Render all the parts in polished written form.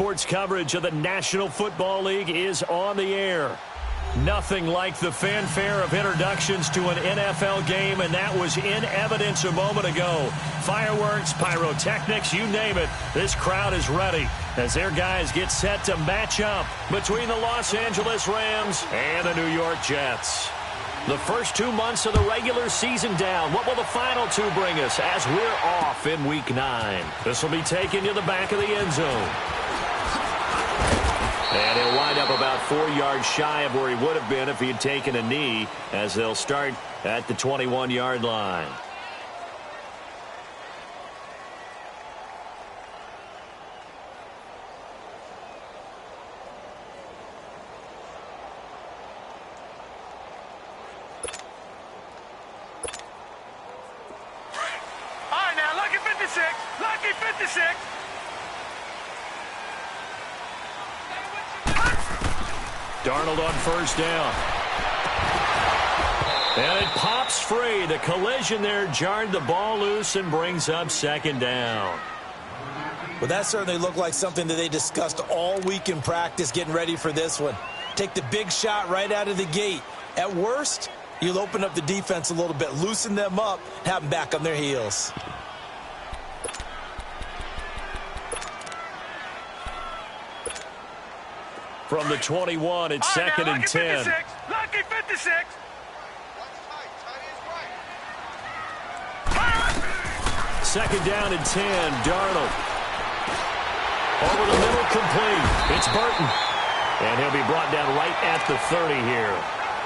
sports coverage of the National Football League is on the air. Nothing like the fanfare of introductions to an NFL game, and that was in evidence a moment ago. Fireworks, pyrotechnics, you name it. This crowd is ready as their guys get set to match up between the Los Angeles Rams and the New York Jets. The first 2 months of the regular season down. What will the final two bring us as we're off in Week 9? This will be taken to the back of the end zone. And he'll wind up about 4 yards shy of where he would have been if he had taken a knee, as they'll start at the 21-yard line. All right, now, lucky 56. Lucky 56. Darnold on first down. And it pops free. The collision there jarred the ball loose and brings up second down. Well, that certainly looked like something that they discussed all week in practice getting ready for this one. Take the big shot right out of the gate. At worst, you'll open up the defense a little bit, loosen them up, have them back on their heels. From the 21, it's second and 10. Lucky 56. Second down and 10, Darnold. Over the middle, complete. It's Burton. And he'll be brought down right at the 30 here.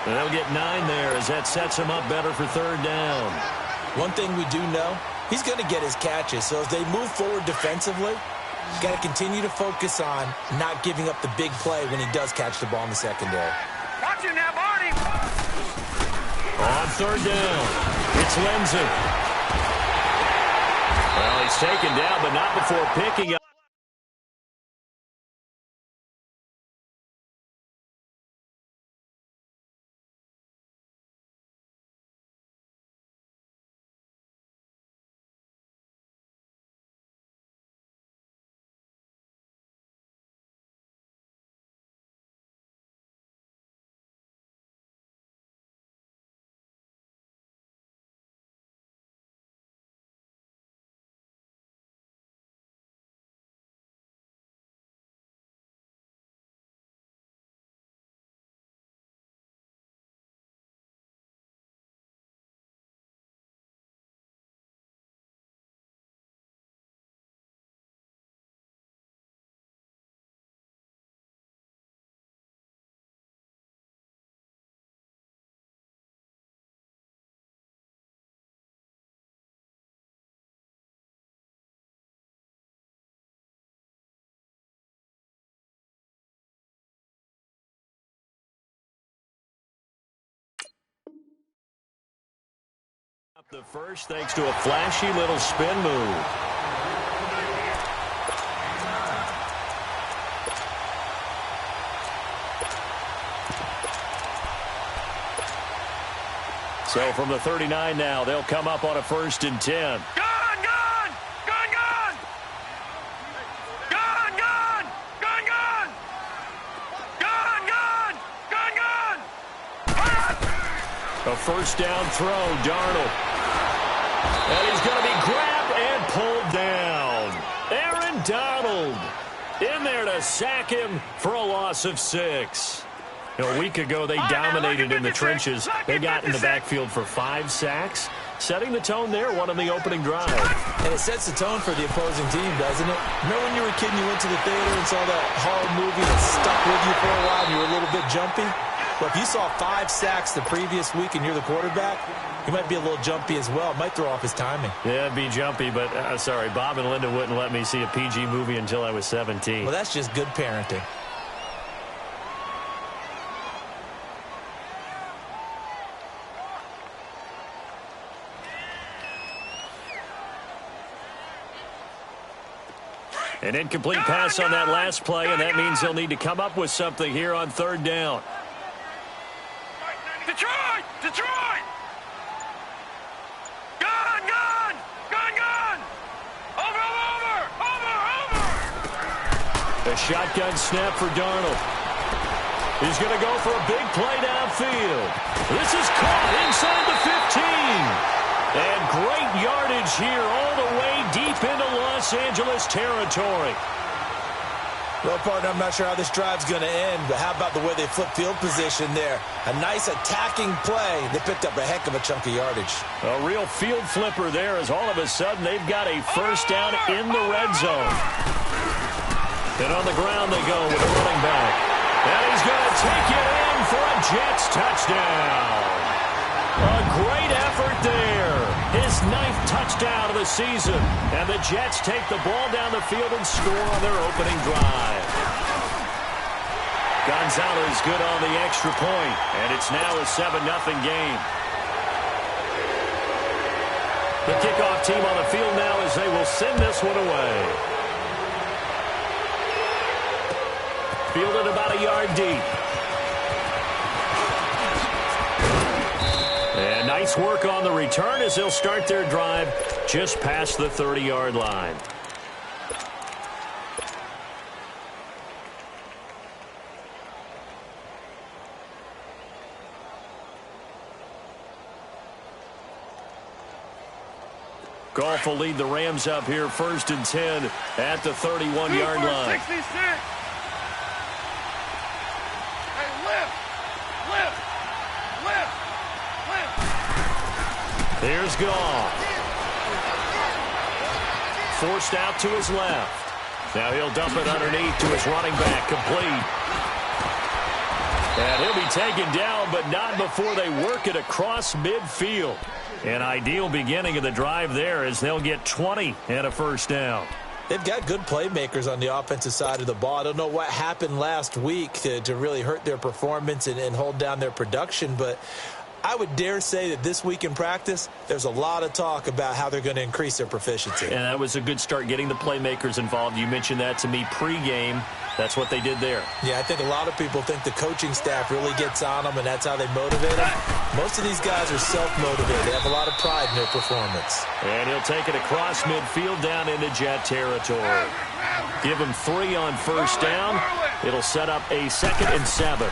And they'll get 9 there as that sets him up better for third down. One thing we do know, he's going to get his catches. So as they move forward defensively, got to continue to focus on not giving up the big play when he does catch the ball in the secondary. Watch him now, Barney. On third down, it's Lindsey. Well, he's taken down, but not before picking up. The first thanks to a flashy little spin move. So from the 39 now, they'll come up on a 1st and 10. A first down throw, Darnold. And he's going to be grabbed and pulled down. Aaron Donald in there to sack him for a loss of 6. A week ago, they dominated in the trenches. They got in the backfield for 5 sacks, setting the tone there, one on the opening drive. And it sets the tone for the opposing team, doesn't it? Remember when you were a kid and you went to the theater and saw that horror movie that stuck with you for a while and you were a little bit jumpy? Well, if you saw 5 sacks the previous week and you're the quarterback, you might be a little jumpy as well. It might throw off his timing. Yeah, it'd be jumpy, but sorry, Bob and Linda wouldn't let me see a PG movie until I was 17. Well, that's just good parenting. An incomplete pass on that last play, and that means they'll need to come up with something here on third down. Detroit! Detroit! Gun! Gun! Gun! Gun! Over! Over! Over! Over! A shotgun snap for Darnold. He's going to go for a big play downfield. This is caught inside the 15. And great yardage here all the way deep into Los Angeles territory. Well, partner, I'm not sure how this drive's going to end, but how about the way they flip field position there? A nice attacking play. They picked up a heck of a chunk of yardage. A real field flipper there as all of a sudden they've got a first down in the red zone. And on the ground they go with a running back. And he's going to take it in for a Jets touchdown. A great effort there. His 9th touchdown of the season. And the Jets take the ball down the field and score on their opening drive. Gonzalez good on the extra point. And it's now a 7-0 game. The kickoff team on the field now as they will send this one away. Fielded about a yard deep. And nice work on the return as they'll start their drive just past the 30-yard line. Goff will lead the Rams up here 1st and 10 at the 31-yard line. 66. There's Goff. Forced out to his left. Now he'll dump it underneath to his running back, complete. And he'll be taken down, but not before they work it across midfield. An ideal beginning of the drive there as they'll get 20 and a first down. They've got good playmakers on the offensive side of the ball. I don't know what happened last week to really hurt their performance and hold down their production, but I would dare say that this week in practice, there's a lot of talk about how they're going to increase their proficiency. And that was a good start, getting the playmakers involved. You mentioned that to me pregame. That's what they did there. Yeah, I think a lot of people think the coaching staff really gets on them, and that's how they motivate them. Most of these guys are self-motivated. They have a lot of pride in their performance. And he'll take it across midfield down into Jet territory. Give him 3 on first down. It'll set up a 2nd and 7.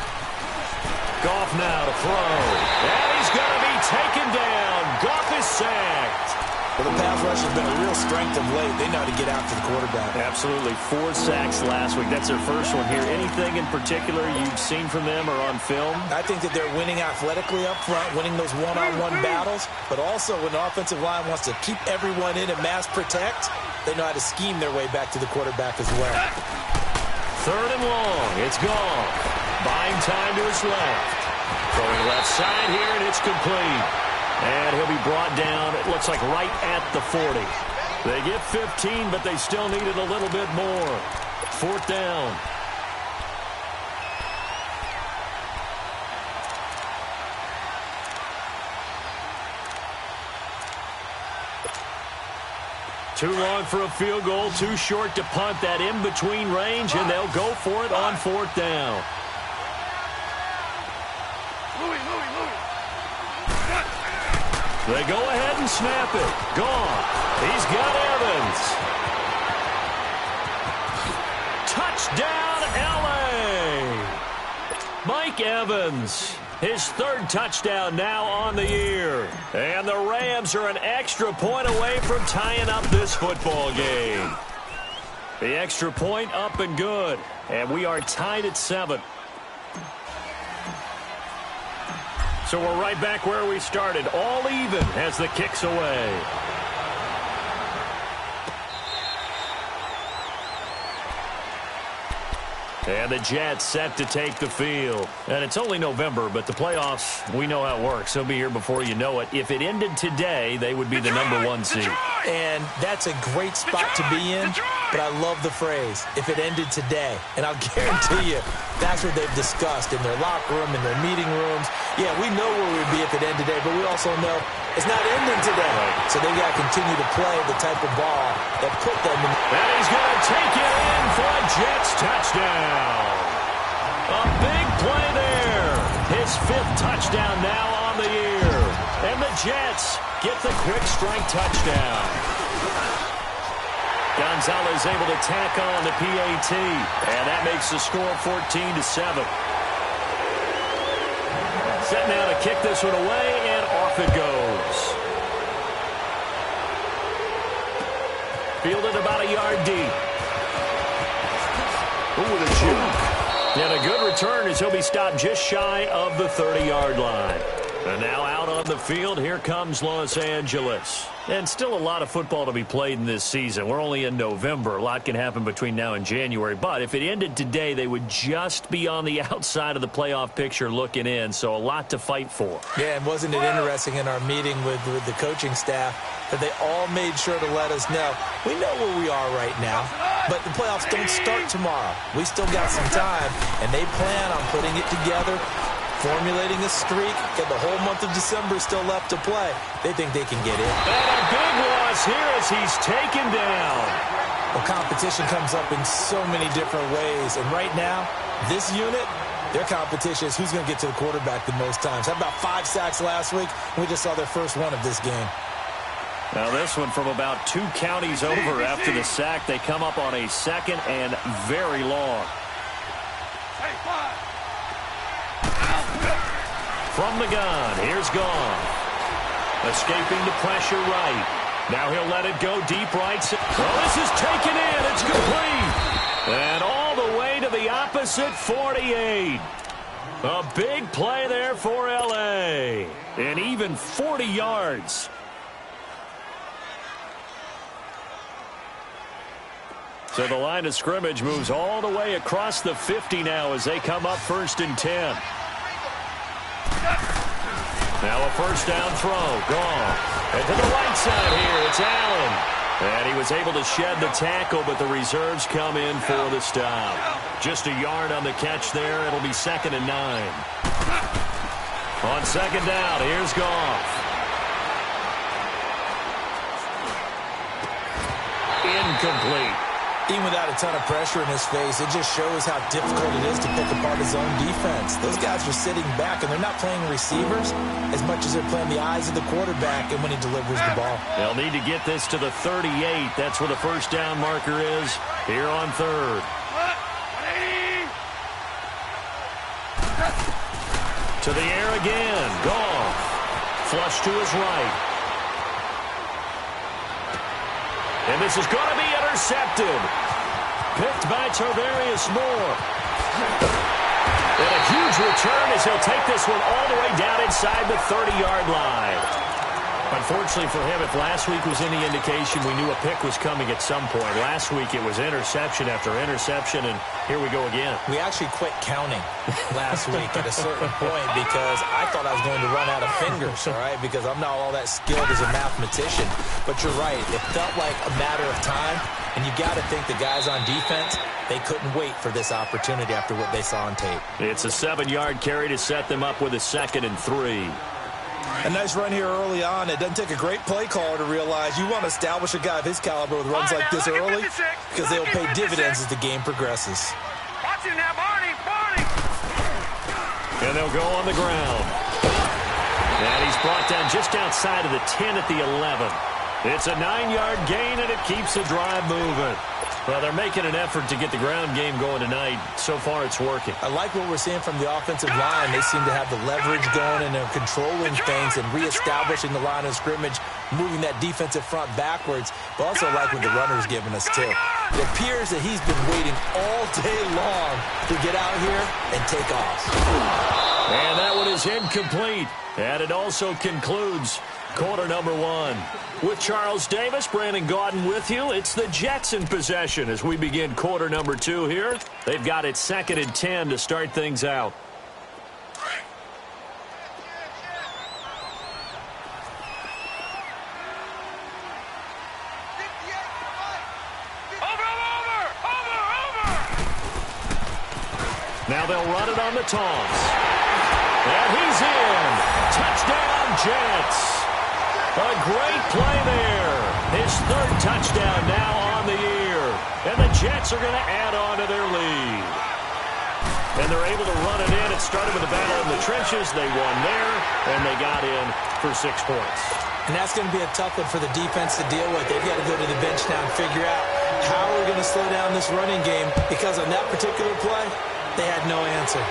Goff now to throw. And he's going to be taken down. Goff is sacked. Well, the pass rush has been a real strength of late. They know how to get after the quarterback. Absolutely. 4 sacks last week. That's their first one here. Anything in particular you've seen from them or on film? I think that they're winning athletically up front, winning those one-on-one battles, but also when the offensive line wants to keep everyone in and mass protect, they know how to scheme their way back to the quarterback as well. 3rd and long. It's gone. Buying time to his left. Throwing left side here, and it's complete. And he'll be brought down, it looks like right at the 40. They get 15, but they still needed a little bit more. 4th down. Too long for a field goal, too short to punt that in-between range, and they'll go for it on 4th down. They go ahead and snap it. Gone. He's got Evans. Touchdown, L.A. Mike Evans. His 3rd touchdown now on the year. And the Rams are an extra point away from tying up this football game. The extra point up and good. And we are tied at 7. So we're right back where we started, all even as the kick's away. And the Jets set to take the field. And it's only November, but the playoffs, we know how it works. They'll be here before you know it. If it ended today, they would be the #1 seed. And that's a great spot to be in, but I love the phrase, if it ended today. And I'll guarantee you, that's what they've discussed in their locker room, in their meeting rooms. Yeah, we know where we'd be if it ended today, but we also know it's not ending today. Right. So they got to continue to play the type of ball that put them in. And he's going to take it in for a Jets touchdown. A big play there. His 5th touchdown now on the year. And the Jets get the quick strike touchdown. Gonzalez able to tack on the PAT, and that makes the score 14-7. Set now to kick this one away, and off it goes. Fielded about a yard deep. Ooh, with a juke. And a good return as he'll be stopped just shy of the 30-yard line. And now out on the field, here comes Los Angeles. And still a lot of football to be played in this season. We're only in November. A lot can happen between now and January. But if it ended today, they would just be on the outside of the playoff picture looking in. So a lot to fight for. Yeah, and wasn't it interesting in our meeting with the coaching staff that they all made sure to let us know, we know where we are right now, but the playoffs don't start tomorrow. We still got some time, and they plan on putting it together, formulating a streak, and the whole month of December is still left to play. They think they can get in. And a big loss here as he's taken down. Well, competition comes up in so many different ways, and right now, this unit, their competition is who's going to get to the quarterback the most times. How about 5 sacks last week? We just saw their first one of this game. Now this one from about 2 counties over after the sack. They come up on a second and very long. From the gun, here's Goff. Escaping the pressure right. Now he'll let it go deep right. Well, this is taken in. It's complete. And all the way to the opposite 48. A big play there for L.A. And even 40 yards. So the line of scrimmage moves all the way across the 50 now as they come up 1st and 10. Now a first down throw. Gone. And to the right side here, it's Allen. And he was able to shed the tackle, but the reserves come in for the stop. Just a yard on the catch there. It'll be 2nd and 9. On 2nd down, here's Goff. Incomplete. Even without a ton of pressure in his face, it just shows how difficult it is to pick apart his own defense. Those guys are sitting back, and they're not playing receivers as much as they're playing the eyes of the quarterback and when he delivers the ball. They'll need to get this to the 38. That's where the first down marker is here on 3rd. To the air again. Goff. Flush to his right. And this is going to be intercepted. Picked by Tarvarius Moore. And a huge return as he'll take this one all the way down inside the 30-yard line. Unfortunately for him, if last week was any indication, we knew a pick was coming at some point. Last week it was interception after interception, and here we go again. We actually quit counting last week at a certain point because I thought I was going to run out of fingers, all right, because I'm not all that skilled as a mathematician. But you're right. It felt like a matter of time, and you got to think the guys on defense, they couldn't wait for this opportunity after what they saw on tape. It's a 7-yard carry to set them up with a 2nd and 3. A nice run here early on. It doesn't take a great play caller to realize you want to establish a guy of his caliber with runs like this early because they'll pay dividends as the game progresses. Watch him now, Barney. And they'll go on the ground. And he's brought down just outside of the 10 at the 11. It's a 9-yard gain, and it keeps the drive moving. Well, they're making an effort to get the ground game going tonight. So far, it's working. I like what we're seeing from the offensive line. They seem to have the leverage going, and they're controlling things and reestablishing the line of scrimmage, moving that defensive front backwards, but also like what the runner's giving us, too. It appears that he's been waiting all day long to get out here and take off. And that one is incomplete. And it also concludes quarter number 1. With Charles Davis, Brandon Gaudin with you. It's the Jets in possession as we begin quarter number 2 here. They've got it 2nd and 10 to start things out. Now they'll run it on the toss. And he's in. Touchdown, Jets. A great play there. His 3rd touchdown now on the year. And the Jets are going to add on to their lead. And they're able to run it in. It started with a battle in the trenches. They won there, and they got in for 6 points. And that's going to be a tough one for the defense to deal with. They've got to go to the bench now and figure out how are we going to slow down this running game? Because on that particular play, they had no answer.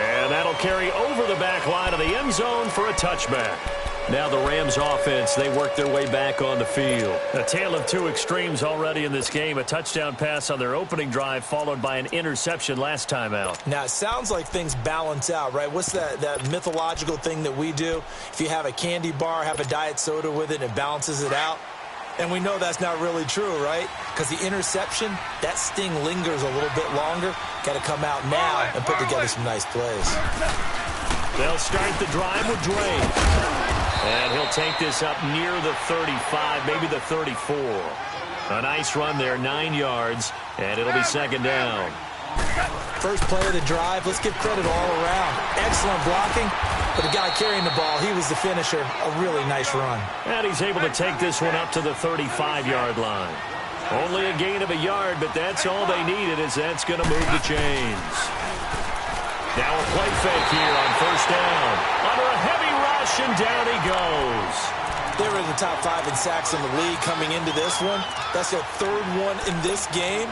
And that'll carry over the back line of the end zone for a touchback. Now the Rams offense, they work their way back on the field. A tale of two extremes already in this game. A touchdown pass on their opening drive followed by an interception last time out. Now, it sounds like things balance out, right? What's that mythological thing that we do? If you have a candy bar, have a diet soda with it, and it balances it out. And we know that's not really true, right? Because the interception, that sting lingers a little bit longer. Got to come out now and put together some nice plays. They'll start the drive with Drake. And he'll take this up near the 35, maybe the 34. A nice run there, 9 yards, and it'll be second down. First play of the drive, let's give credit all around. Excellent blocking, but the guy carrying the ball, he was the finisher. A really nice run. And he's able to take this one up to the 35-yard line. Only a gain of a yard, but that's all they needed, as that's going to move the chains. Now a play fake here on first down. Under a heavy rush, and down he goes. They were in the top 5 in sacks in the league coming into this one. That's their third one in this game.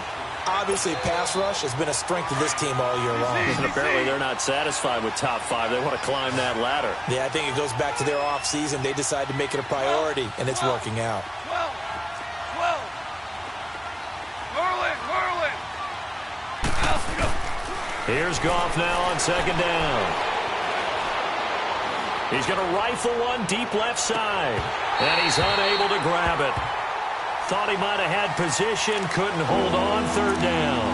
Obviously, pass rush has been a strength of this team all year long. And apparently they're not satisfied with top 5. They want to climb that ladder. Yeah, I think it goes back to their offseason. They decided to make it a priority, and it's working out. Here's Goff now on second down. He's going to rifle one deep left side. And he's unable to grab it. Thought he might have had position, couldn't hold on, third down.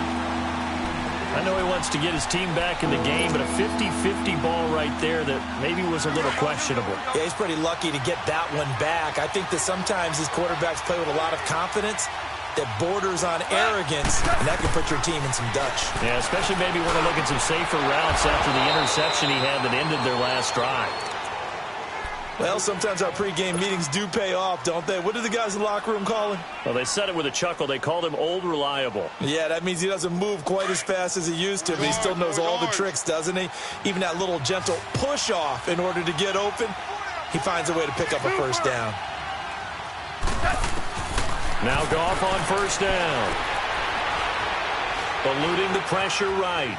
I know he wants to get his team back in the game, but a 50-50 ball right there that maybe was a little questionable. Yeah, he's pretty lucky to get that one back. I think that sometimes these quarterbacks play with a lot of confidence that borders on arrogance, and that can put your team in some Dutch. Yeah, especially maybe want to look at some safer routes after the interception he had that ended their last drive. Well, sometimes our pregame meetings do pay off, don't they? What do the guys in the locker room call him? Well, they said it with a chuckle. They called him Old Reliable. Yeah, that means he doesn't move quite as fast as he used to, but he still knows all the tricks, doesn't he? Even that little gentle push-off in order to get open, he finds a way to pick up a first down. Now Goff on first down. Eluding the pressure right.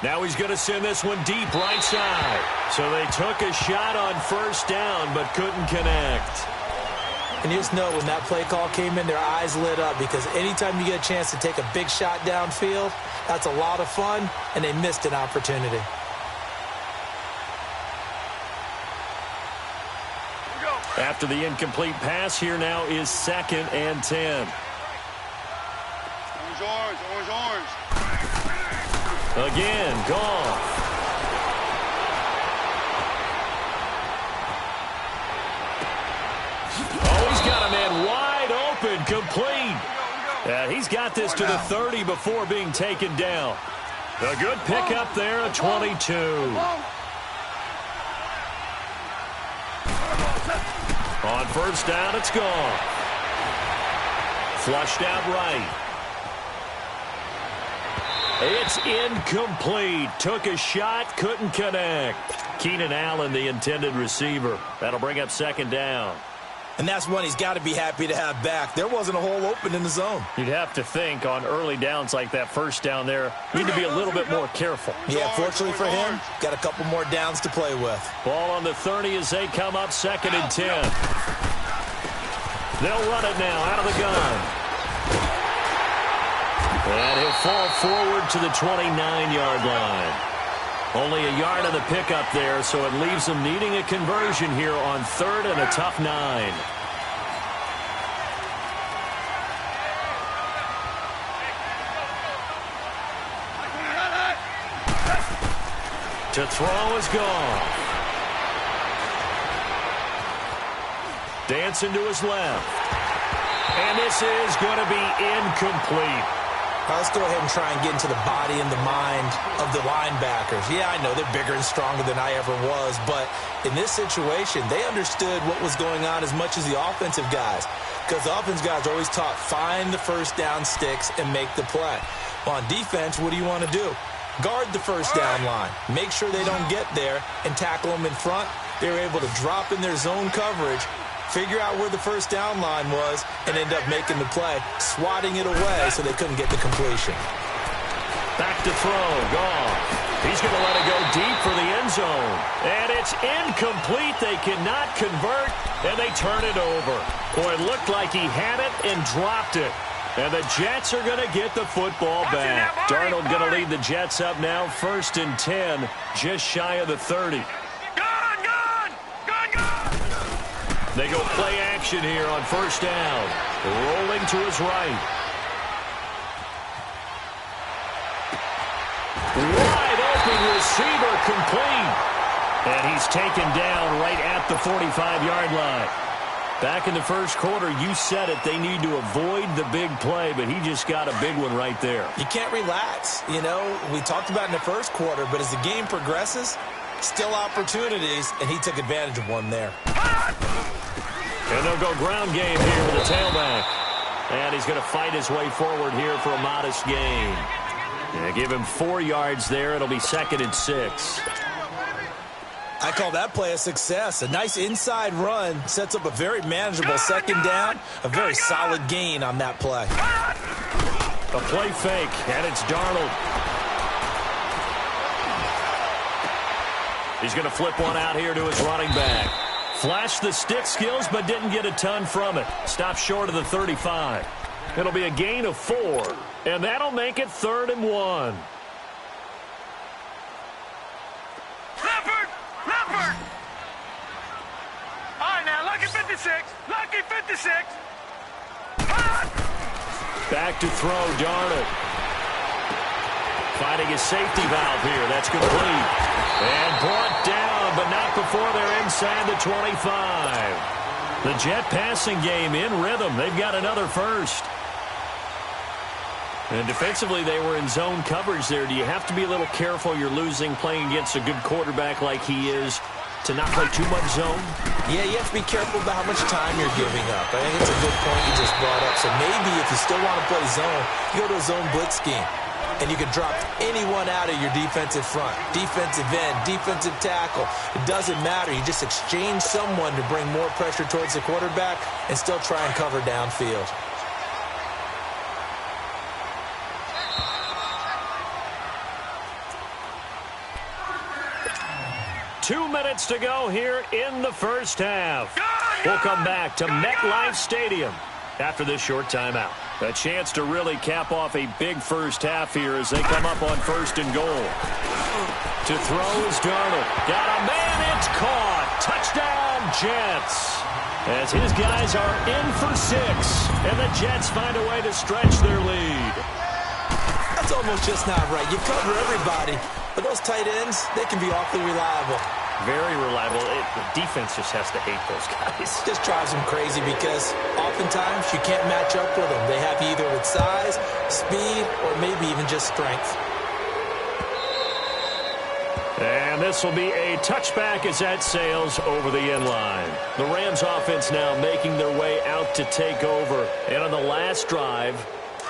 Now he's going to send this one deep right side. So they took a shot on first down but couldn't connect. And you just know when that play call came in, their eyes lit up, because anytime you get a chance to take a big shot downfield, that's a lot of fun, and they missed an opportunity. After the incomplete pass, here now is 2nd and 10. Orange. Again, Goff. Oh, he's got a man wide open, complete. He's got this to the 30 before being taken down. A good pickup there, a 22. On first down, it's gone. Flushed out right. It's incomplete. Took a shot, couldn't connect. Keenan Allen, the intended receiver. That'll bring up 2nd down. And that's one he's got to be happy to have back. There wasn't a hole open in the zone. You'd have to think on early downs like that first down there, you need to be a little bit more careful. Yeah, fortunately for him, got a couple more downs to play with. Ball on the 30 as they come up 2nd and 10. They'll run it now out of the gun. And he'll fall forward to the 29-yard line. Only a yard on the pickup there, so it leaves them needing a conversion here on 3rd and a tough 9. To throw is gone. Dancing to his left. And this is going to be incomplete. Let's go ahead and try and get into the body and the mind of the linebackers. Yeah, I know they're bigger and stronger than I ever was, but in this situation, they understood what was going on as much as the offensive guys, because the offensive guys are always taught, find the first down sticks and make the play. Well, on defense, what do you want to do? Guard the first down line. Make sure they don't get there and tackle them in front. They were able to drop in their zone coverage, figure out where the first down line was, and end up making the play, swatting it away so they couldn't get the completion. Back to throw, gone. He's going to let it go deep for the end zone. And it's incomplete. They cannot convert, and they turn it over. Boy, it looked like he had it and dropped it. And the Jets are going to get the football back. Darnold going to lead the Jets up now, 1st and 10, just shy of the 30. Gone! They go play action here on 1st down. Rolling to his right. Wide open receiver, complete. And he's taken down right at the 45-yard line. Back in the first quarter, you said it, they need to avoid the big play, but he just got a big one right there. You can't relax. You know, we talked about in the first quarter, but as the game progresses, still opportunities, and he took advantage of one there. And they'll go ground game here with the tailback. And he's going to fight his way forward here for a modest gain. Yeah, give him 4 yards there. It'll be 2nd and 6. I call that play a success. A nice inside run sets up a very manageable 2nd down. A very solid gain on that play. A play fake, and it's Darnold. He's going to flip one out here to his running back. Flashed the stick skills, but didn't get a ton from it. Stopped short of the 35. It'll be a gain of 4, and that'll make it 3rd and 1. Leopard! All right, now, lucky 56. Lucky 56. Back to throw, Darnold. Finding his safety valve here. That's complete. And brought down, but not before they're inside the 25. The Jet passing game in rhythm. They've got another first. And defensively, they were in zone coverage there. Do you have to be a little careful you're losing playing against a good quarterback like he is to not play too much zone? Yeah, you have to be careful about how much time you're giving up. I think it's a good point you just brought up. So maybe if you still want to play zone, you go to a zone blitz scheme. And you can drop anyone out of your defensive front, defensive end, defensive tackle. It doesn't matter. You just exchange someone to bring more pressure towards the quarterback and still try and cover downfield. Two minutes to go here in the first half. We'll come back to MetLife Stadium after this short timeout. A chance to really cap off a big first half here as they come up on 1st and goal. To throw is Darnold. Got a man, it's caught. Touchdown, Jets. As his guys are in for 6, and the Jets find a way to stretch their lead. That's almost just not right. You cover everybody, but those tight ends, they can be awfully reliable. Very reliable. The defense just has to hate those guys. Just drives them crazy because oftentimes you can't match up with them. They have you either with size, speed, or maybe even just strength. And this will be a touchback as that sails over the end line. The Rams offense now making their way out to take over. And on the last drive,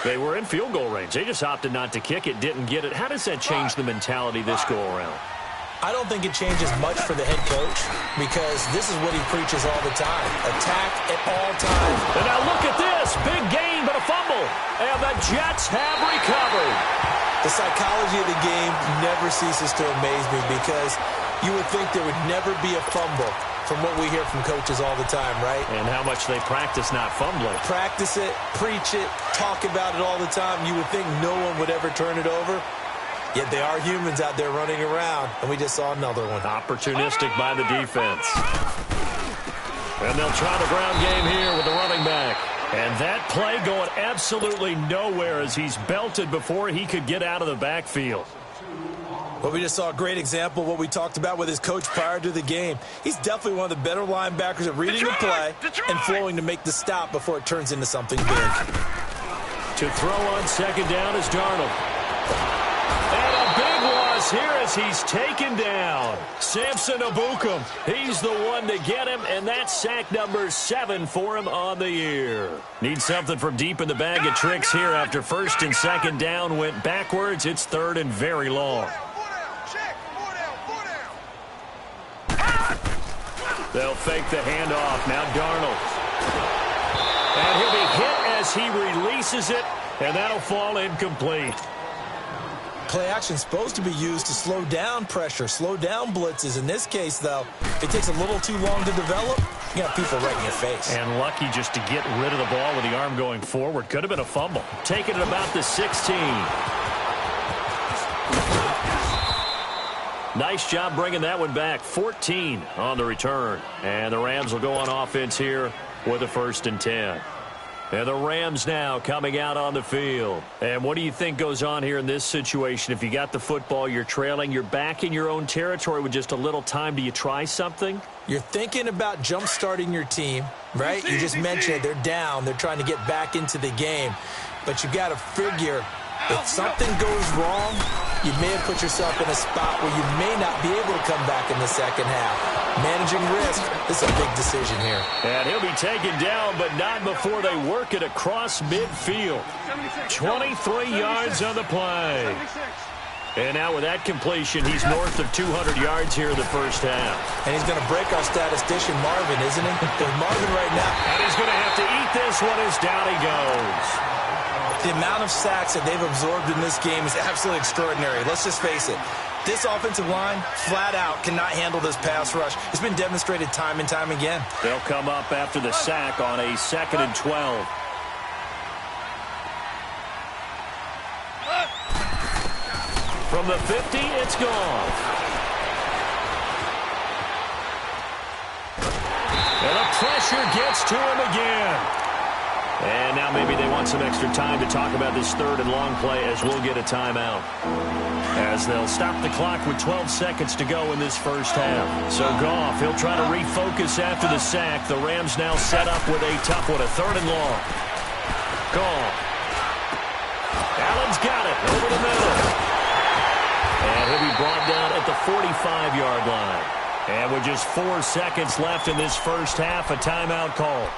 they were in field goal range. They just opted not to kick it, didn't get it. How does that change the mentality this go around? I don't think it changes much for the head coach because this is what he preaches all the time. Attack at all times. And now look at this. Big gain, but a fumble. And the Jets have recovered. The psychology of the game never ceases to amaze me because you would think there would never be a fumble from what we hear from coaches all the time, right? And how much they practice not fumbling. Practice it, preach it, talk about it all the time. You would think no one would ever turn it over. Yet they are humans out there running around, and we just saw another one. Opportunistic by the defense. And they'll try the ground game here with the running back. And that play going absolutely nowhere as he's belted before he could get out of the backfield. Well, we just saw a great example of what we talked about with his coach prior to the game. He's definitely one of the better linebackers at reading the play and flowing to make the stop before it turns into something big. To throw on 2nd down is Darnold. And a big loss here as he's taken down. Samson Ebukam, he's the one to get him, and that's sack number 7 for him on the year. Need something from deep in the bag of tricks here after 1st and 2nd down went backwards. It's 3rd and very long. They'll fake the handoff. Now Darnold. And he'll be hit as he releases it, and that'll fall incomplete. Play action is supposed to be used to slow down pressure, slow down blitzes. In this case, though, if it takes a little too long to develop, you got people right in your face. And lucky just to get rid of the ball with the arm going forward. Could have been a fumble. Taking it about the 16. Nice job bringing that one back. 14 on the return. And the Rams will go on offense here with a 1st and 10. And the Rams now coming out on the field. And what do you think goes on here in this situation? If you got the football, you're trailing, you're back in your own territory with just a little time. Do you try something? You're thinking about jump-starting your team, right? You just mentioned it. They're down. They're trying to get back into the game. But you got to figure if something goes wrong, you may have put yourself in a spot where you may not be able to come back in the second half. Managing risk, this is a big decision here. And he'll be taken down, but not before they work it across midfield. 23 yards on the play. And now with that completion, he's north of 200 yards here in the first half. And he's going to break our statistician, Marvin, isn't he? There's Marvin right now. And he's going to have to eat this one as down he goes. The amount of sacks that they've absorbed in this game is absolutely extraordinary. Let's just face it. This offensive line, flat out, cannot handle this pass rush. It's been demonstrated time and time again. They'll come up after the sack on a 2nd and 12. From the 50, it's gone. And the pressure gets to him again. And now maybe they want some extra time to talk about this 3rd and long play as we'll get a timeout. As they'll stop the clock with 12 seconds to go in this first half. So Goff, he'll try to refocus after the sack. The Rams now set up with a tough one, a 3rd and long. Goff. Allen's got it over the middle. And he'll be brought down at the 45-yard line. And with just 4 seconds left in this first half, a timeout call.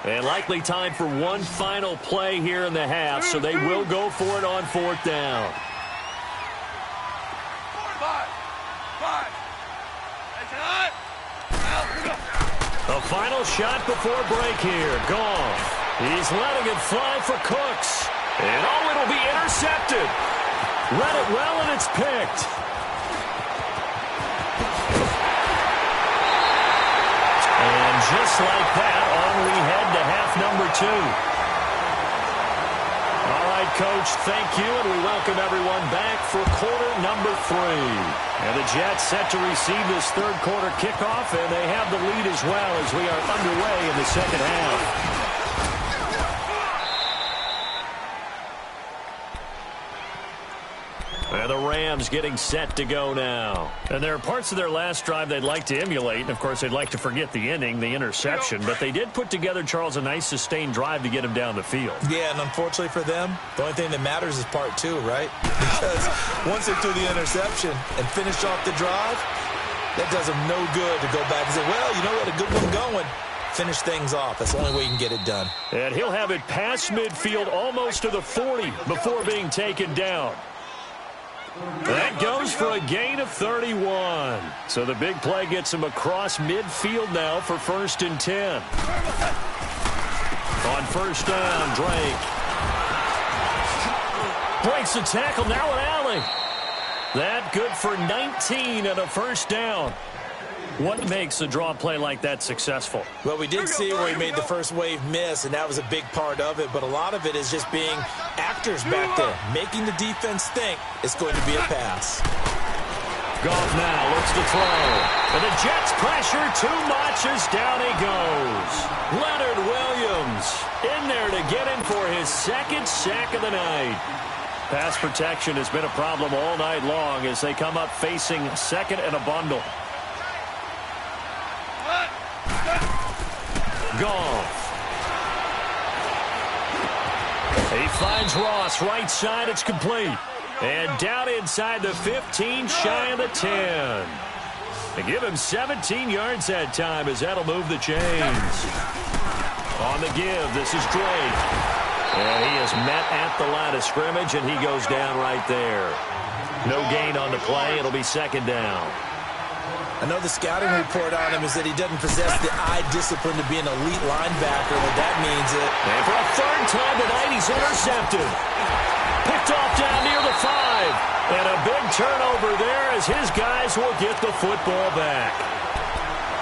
And likely time for one final play here in the half, so they will go for it on 4th down. The final shot before break here. Goff. He's letting it fly for Cooks. And oh, it'll be intercepted. Read it well, and it's picked. And just like that, on we head to half number 2. All right, Coach, thank you, and we welcome everyone back for quarter number 3. And the Jets set to receive this 3rd quarter kickoff, and they have the lead as well as we are underway in the second half. And the Rams getting set to go now. And there are parts of their last drive they'd like to emulate. And, of course, they'd like to forget the inning, the interception. But they did put together, Charles, a nice sustained drive to get him down the field. Yeah, and unfortunately for them, the only thing that matters is part 2, right? Because once they threw the interception and finished off the drive, that does them no good to go back and say, well, you know what, a good one going. Finish things off. That's the only way you can get it done. And he'll have it past midfield almost to the 40 before being taken down. That goes for a gain of 31. So the big play gets him across midfield now for 1st and 10. On 1st down, Drake. Breaks the tackle, now an alley. That good for 19 and a 1st down. What makes a draw play like that successful? Well, we did see where he made the first wave miss, and that was a big part of it. But a lot of it is just being actors back there, making the defense think it's going to be a pass. Goff now looks to throw. And the Jets pressure too much as down he goes. Leonard Williams in there to get him for his 2nd sack of the night. Pass protection has been a problem all night long as they come up facing 2nd and a bundle. Goff. He finds Ross right side. It's complete. And down inside the 15, shy of the 10. They give him 17 yards that time as that'll move the chains. On the give, this is Drake. And he is met at the line of scrimmage, and he goes down right there. No gain on the play. It'll be second down. I know the scouting report on him is that he doesn't possess the eye discipline to be an elite linebacker. What that means is... And for a third time tonight, he's intercepted. Picked off down near the 5. And a big turnover there as his guys will get the football back.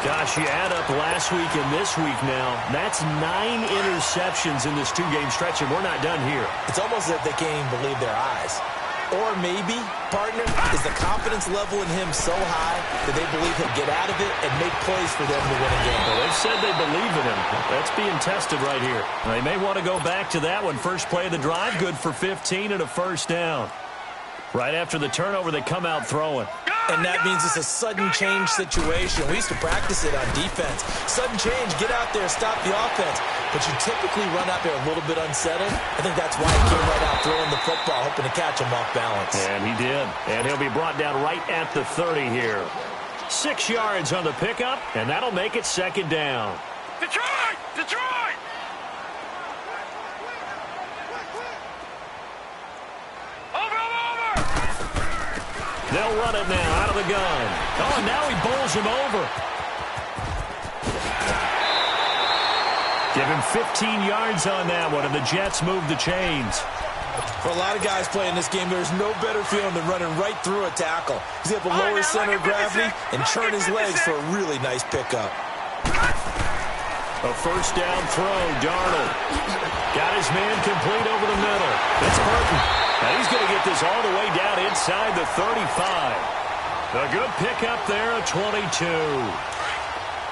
Gosh, you add up last week and this week now. That's 9 interceptions in this two-game stretch, and we're not done here. It's almost as if they can't even believe their eyes. Or maybe, partner, is the confidence level in him so high that they believe he'll get out of it and make plays for them to win a game. Well, they've said they believe in him. That's being tested right here. They may want to go back to that one. First play of the drive, good for 15 and a first down. Right after the turnover, they come out throwing. And that means it's a sudden change situation. We used to practice it on defense. Sudden change, get out there, stop the offense. But you typically run out there a little bit unsettled. I think that's why he came right out throwing the football, hoping to catch him off balance. And he did. And he'll be brought down right at the 30 here. 6 yards on the pickup, and that'll make it second down. Detroit! Detroit! They'll run it now out of the gun. Oh, and now he bowls him over. Give him 15 yards on that one, and the Jets move the chains. For a lot of guys playing this game, there's no better feeling than running right through a tackle. He's able to lower his center of gravity and churn his legs for a really nice pickup. A first down throw, Darnold. Got his man complete over the middle. It's Burton. Now he's going to get this all the way down inside the 35. A good pickup there, a 22.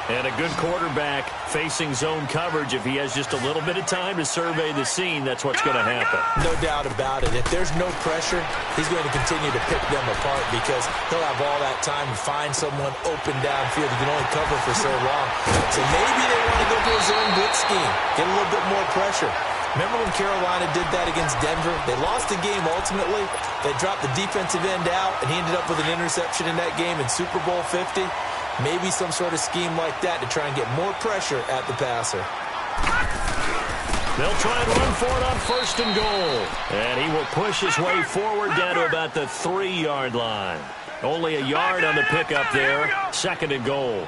And a good quarterback facing zone coverage. If he has just a little bit of time to survey the scene, that's what's going to happen. No doubt about it. If there's no pressure, he's going to continue to pick them apart because he'll have all that time to find someone open downfield. He can only cover for so long. So maybe they want to go to a zone blitz scheme, get a little bit more pressure. Remember when Carolina did that against Denver? They lost the game ultimately. They dropped the defensive end out, and he ended up with an interception in that game in Super Bowl 50. Maybe some sort of scheme like that to try and get more pressure at the passer. They'll try and run for it on first and goal. And he will push his way forward down to about the 3-yard line. Only a yard on the pickup there. Second and goal.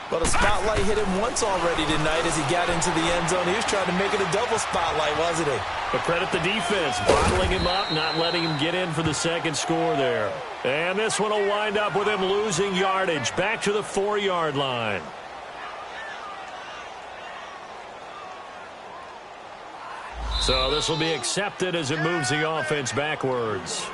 But a spotlight hit him once already tonight as he got into the end zone. He was trying to make it a double spotlight, wasn't he? But credit the defense, bottling him up, not letting him get in for the second score there. And this one will wind up with him losing yardage back to the 4-yard line. So this will be accepted as it moves the offense backwards.